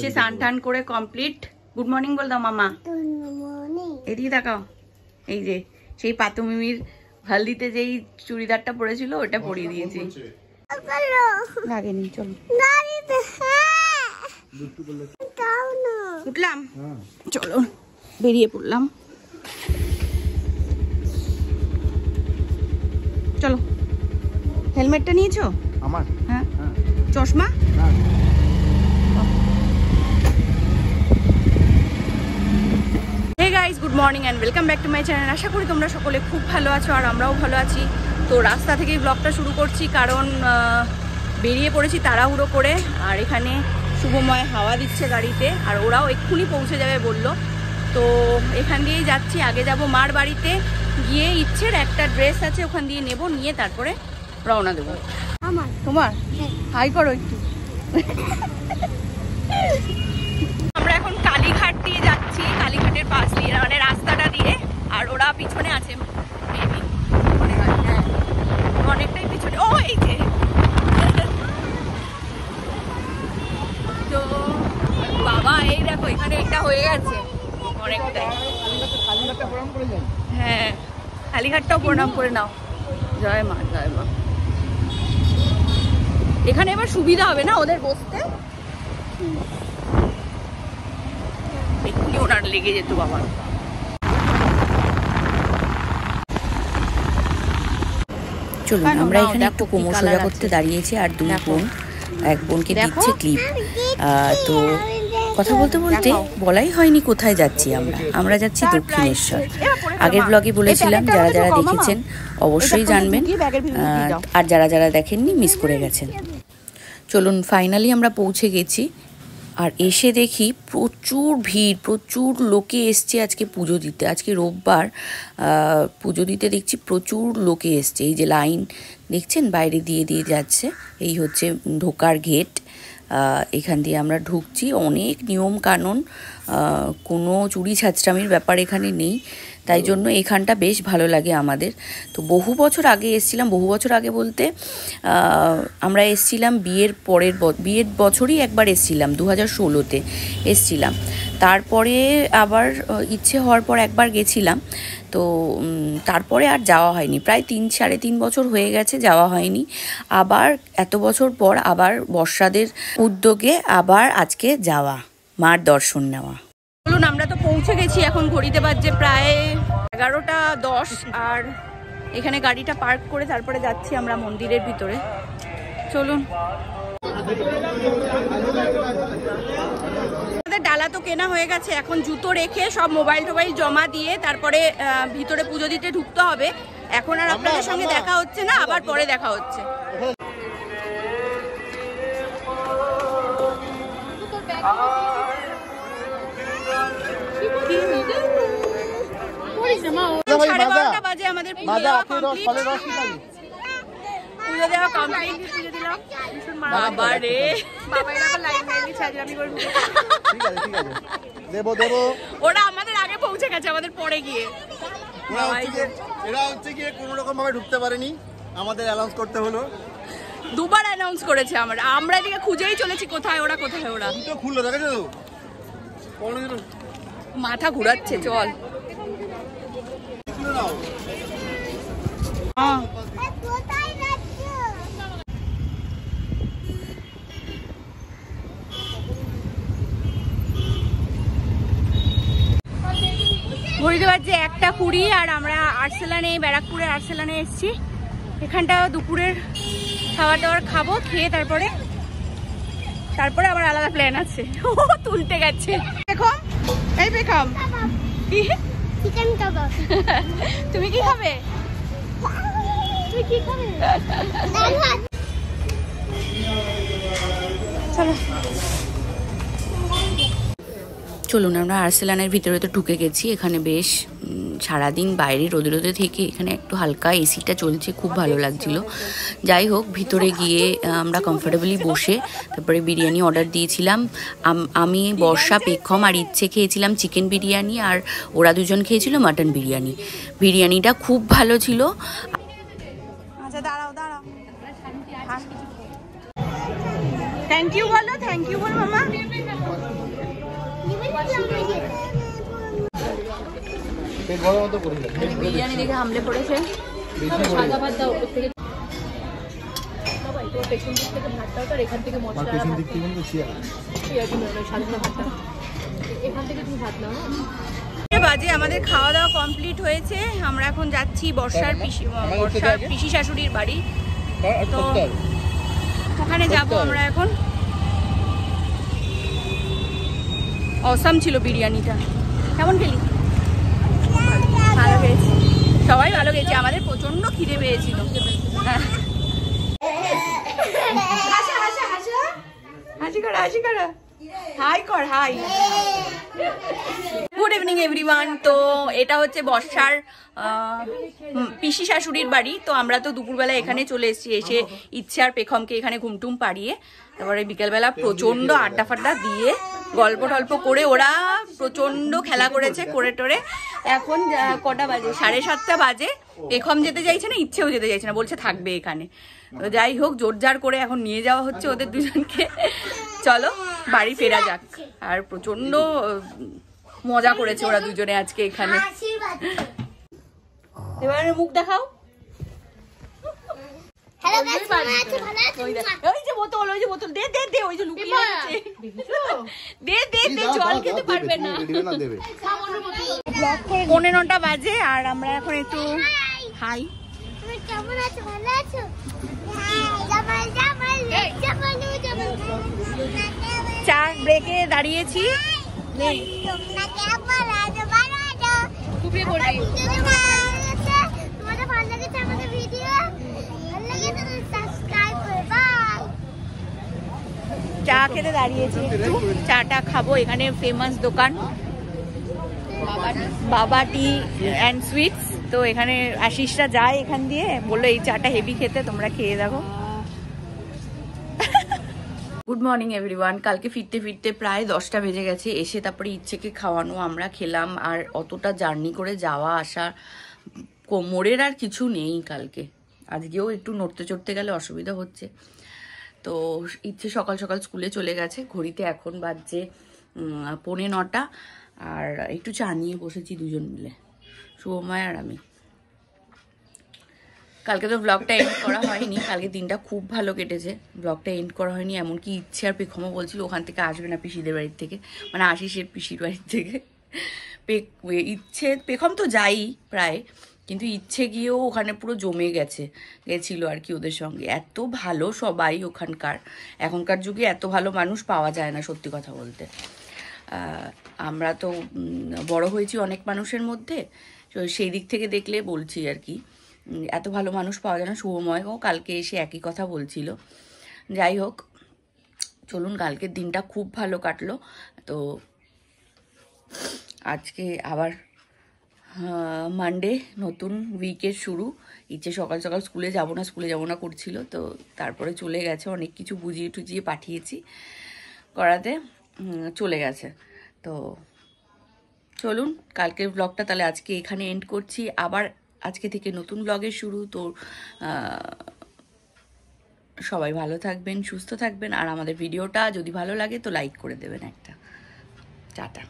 স্নান টান করে কমপ্লিট। গুড মর্নিং বল দাও মামা। এদিকে তাকাও। এই যে সেই পাতুমিমির হলদিতে যেই চুড়িদারটা পরেছিল ওটা পরিয়ে দিয়েছি। লাগেনি, চলো উঠলাম, চলো বেরিয়ে পড়লাম। চলো। হেলমেটটা নিয়েছো? আমার? হ্যাঁ। চশমা? Hey guys, good morning and welcome back to my channel. আশা করি তোমরা সকলে খুব ভালো আছো আর আমরাও ভালো আছি। তো রাস্তা থেকেই ব্লগটা শুরু করছি, কারণ বেরিয়ে পড়েছি তাড়াহুড়ো করে। আর এখানে শুভময় হাওয়া দিচ্ছে গাড়িতে, আর ওরাও এক্ষুনি পৌঁছে যাবে বললো। তো এখান দিয়েই যাচ্ছি। আগে যাব মার বাড়িতে, গিয়ে ইচ্ছের একটা ড্রেস আছে ওখান দিয়ে নেব, নিয়ে তারপরে রওনা দেবো। তোমার হাই করো একটু। আমরা এখন কালীঘাট দিয়ে যাচ্ছি, কালীঘাটের পাশ দিয়ে, মানে রাস্তাটা দিয়ে। আর ওরা পিছনে আছে, অনেকটাই পিছনে। ও এই যে, তো বাবা এই দেখো এখানে এটা হয়ে গেছে অনেকটাই। হ্যাঁ, কালীঘাটটাও প্রণাম করে নাও। জয় মা, জয় মা। এখানে এবার সুবিধা হবে না ওদের বসতে, এক্ষুনি ওনার লেগে যেত বাবা। চলুন, আমরা এখানে একটু কোমর সোজা করতে দাঁড়িয়েছি, আর দুই বোন, এক বোনকে দিচ্ছে ক্লিপ। তো কথা বলতে বলতে বলাই হয়নি কোথায় যাচ্ছি। আমরা যাচ্ছি দক্ষিণেশ্বর। আগের ব্লগে বলেছিলাম, যারা যারা দেখেছেন অবশ্যই জানবেন, আর যারা যারা দেখেননি মিস করে গেছেন। চলুন, ফাইনালি আমরা পৌঁছে গেছি। আর এসে দেখি প্রচুর ভিড়, প্রচুর লোকে এসছে আজকে পুজো দিতে। আজকে রোববার, পুজো দিতে দেখছি প্রচুর লোকে এসছে। এই যে লাইন দেখছেন বাইরে দিয়ে দিয়ে যাচ্ছে, এই হচ্ছে ঢোকার গেট। এখান দিয়ে আমরা ঢুকছি। অনেক নিয়ম কানুন, কোনো চুরি ছাঁচড়ামির ব্যাপার এখানে নেই, তাই জন্য এখানটা বেশ ভালো লাগে আমাদের। তো বহু বছর আগে এসেছিলাম, বহু বছর আগে বলতে আমরা এসেছিলাম বিয়ের বছরই একবার এসেছিলাম, 2016-তে এসেছিলাম। তারপরে আবার ইচ্ছে হওয়ার পর একবার গেছিলাম। তো তারপরে আর যাওয়া হয়নি, প্রায় 3-3.5 বছর হয়ে গেছে যাওয়া হয়নি। আবার এত বছর পর আবার বর্ষাদের উদ্যোগে আবার আজকে যাওয়া, মার দর্শন নেওয়া। বলুন, আমরা তো পৌঁছে গেছি। এখন ঘড়িতে বাজছে প্রায় 11:10। আর এখানে গাড়িটা পার্ক করে তারপরে যাচ্ছি আমরা মন্দিরের ভিতরে। চলুন। ডালা তো কেনা হয়ে গেছে, এখন জুতো রেখে সব মোবাইল টোবাইল জমা দিয়ে তারপরে ভিতরে পুজো দিতে ঢুকতে হবে। এখন আর আপনাদের সঙ্গে দেখা হচ্ছে না, আবার পরে দেখা হচ্ছে। সাড়ে 12টা বাজে আমাদের পুজো দেওয়া কমপ্লিট। পুজো দেওয়া কমপ্লিট, পুজো দিলাম। বাবা রে, বাবা এরকম লাইন লাইন ছাজরামি করে ঠিক আছে, ঠিক আছে, দেব দেব। ওরা আমাদের আগে পৌঁছে গেছে, আমাদের পরে গিয়ে। এরা হচ্ছে কি কোনো রকম ভাবে ঢুকতে পারেনি, আমাদের অ্যানাউন্স করতে হলো। দুবার অ্যানাউন্স করেছে আমরা এদিকে খুঁজেই চলেছি কোথায় ওরা, কোথায় ওরা। তো খুললো, দেখেছো তো, মাথা ঘুরাচ্ছে। চল। ঘড়িতে বাজছে 1:20। আর আমরা আর্সেলানে, ব্যারাকপুরের আর্সেলানে এসেছি। এখানটা দুপুরের খাবার দাবার খাবো, খেয়ে তারপরে আবার আলাদা প্ল্যান আছে। ও তুলতে গেছে। দেখো এই বেকম, চিকেন কাবাব। তুমি কি খাবে? তুই কি খাবে? চলো। চলুন, আমরা আর্সেলানের ভিতরে তো ঢুকে গেছি। এখানে বেশ সারাদিন বাইরে রোদে রোদে থেকে এখানে একটু হালকা এসিটা চলছে, খুব ভালো লাগছিল। যাই হোক, ভিতরে গিয়ে আমরা কমফোর্টেবলি বসে তারপরে বিরিয়ানি অর্ডার দিয়েছিলাম। আমি, বর্ষা, পেখম আর ইচ্ছে খেয়েছিলাম চিকেন বিরিয়ানি, আর ওরা দুজন খেয়েছিল মাটন বিরিয়ানি। বিরিয়ানিটা খুব ভালো ছিল। আচ্ছা দাঁড়াও দাঁড়াও, থ্যাংক ইউ বলো, থ্যাংক ইউ বল মামা। পেট ভরার মতো করি না। বিরিয়ানি দেখে হামলে পড়েছে। সাদা ভাত দাও ওপর থেকে পেছন দিক থেকে ভাতটা আর এখান থেকে মশলা পেছন দিক থেকে কিন্তু চেয়ার সাদা ভাতটা এখান থেকে তুমি ভাত নাও। বাজে আমাদের খাওয়া দাওয়া কমপ্লিট হয়েছে। আমরা এখন যাচ্ছি বর্ষার পিসি শাশুড়ির বাড়ি, তো ওখানে যাব আমরা এখন। অসাম ছিল বিরিয়ানিটা। কেমন খেলি? ভালো খেয়েছি, সবাই ভালো খেয়েছে। আমাদের প্রচন্ড খিদে পেয়েছিল। হাসি কর, হাসি কর, হাই কর, হাই। Good evening everyone. তো এটা হচ্ছে বর্ষার পিসি শাশুড়ির বাড়ি। তো আমরা তো দুপুরবেলা এখানে চলে এসেছি, এসে ইচ্ছে আর পেখমকে এখানে ঘুমটুম পাড়িয়ে তারপরে বিকেলবেলা প্রচন্ড আড্ডা ফাড্ডা দিয়ে গল্প টল্প করে ওরা প্রচন্ড খেলা করেছে করে টোরে। এখন কটা বাজে? 7:30 বাজে। পেখম যেতে চাইছে না, ইচ্ছেও যেতে চাইছে না, বলছে থাকবে এখানে। তো যাই হোক, জোরজার করে এখন নিয়ে যাওয়া হচ্ছে ওদের দুজনকে। চলো বাড়ি ফেরা যাক। আর প্রচন্ড মজা করেছে ওরা দুজনে আজকে এখানে। এবারে মুখ দেখাও। ওই যে বোতল, ওই যে বোতল, দে দে দে, ওই যে লুকিয়ে আছে, দে দে দে, জল খেতে পারবে না। 9:15 বাজে আর আমরা এখন একটু হাই। কেমন আছো? ভালো আছো? চা ব্রেকে দাঁড়িয়েছি। চা খেতে দাঁড়িয়েছি, একটু চাটা খাবো। এখানে ফেমাস দোকান বাবা টি অ্যান্ড সুইটস। তো এখানে আশিসরা যায় এখান দিয়ে, বললো এই চাটা হেভি খেতে, তোমরা খেয়ে দেখো। Good morning everyone. কালকে ফিরতে ফিরতে প্রায় 10টা বেজে গেছে। এসে তারপরে ইচ্ছেকে খাওয়ানো, আমরা খেলাম। আর অতটা জার্নি করে যাওয়া আসা, কোমরের আর কিছু নেই কালকে। আজকেও একটু নড়তে চড়তে গেলে অসুবিধা হচ্ছে। তো ইচ্ছে সকাল সকাল স্কুলে চলে গেছে। ঘড়িতে এখন বাজছে 9:45। আর একটু চা নিয়ে বসেছি দুজন মিলে, শুভময় আর আমি। কালকে তো ব্লগটা এন্ড করা হয়নি, কালকে দিনটা খুব ভালো কেটেছে। ব্লগটা এন্ড করা হয়নি, এমনকি ইচ্ছে আর পেখমও বলছিল ওখান থেকে আসবে না, পিসিদের বাড়ির থেকে, মানে আশিসের পিসির বাড়ির থেকে। ইচ্ছে পেখম তো যাই প্রায়, কিন্তু ইচ্ছে গিয়েও ওখানে পুরো জমে গেছিল আর কি ওদের সঙ্গে। এত ভালো সবাই ওখানকার। এখনকার যুগে এত ভালো মানুষ পাওয়া যায় না, সত্যি কথা বলতে। আমরা তো বড় হয়েছি অনেক মানুষের মধ্যে, তো সেই দিক থেকে দেখলে বলছি আর কি, এত ভালো মানুষ পাওয়া যায় না। শুভময়ও কালকে এসে একই কথা বলছিল। যাই হোক, চলুন, কালকের দিনটা খুব ভালো কাটলো। তো আজকে আবার মানডে, নতুন উইকের শুরু। ইচ্ছে সকাল সকাল স্কুলে যাব না করছিল, তো তারপরে চলে গেছে। অনেক কিছু বুঝিয়ে টুজিয়ে পাঠিয়েছি করাতে, চলে গেছে। তো চলুন, কালকের ব্লগটা তাহলে আজকে এখানে এন্ড করছি। আবার আজকে থেকে নতুন ব্লগের শুরু। তো সবাই ভালো থাকবেন, সুস্থ থাকবেন। আর আমাদের ভিডিওটা যদি ভালো লাগে তো লাইক করে দেবেন একটা। টাটা।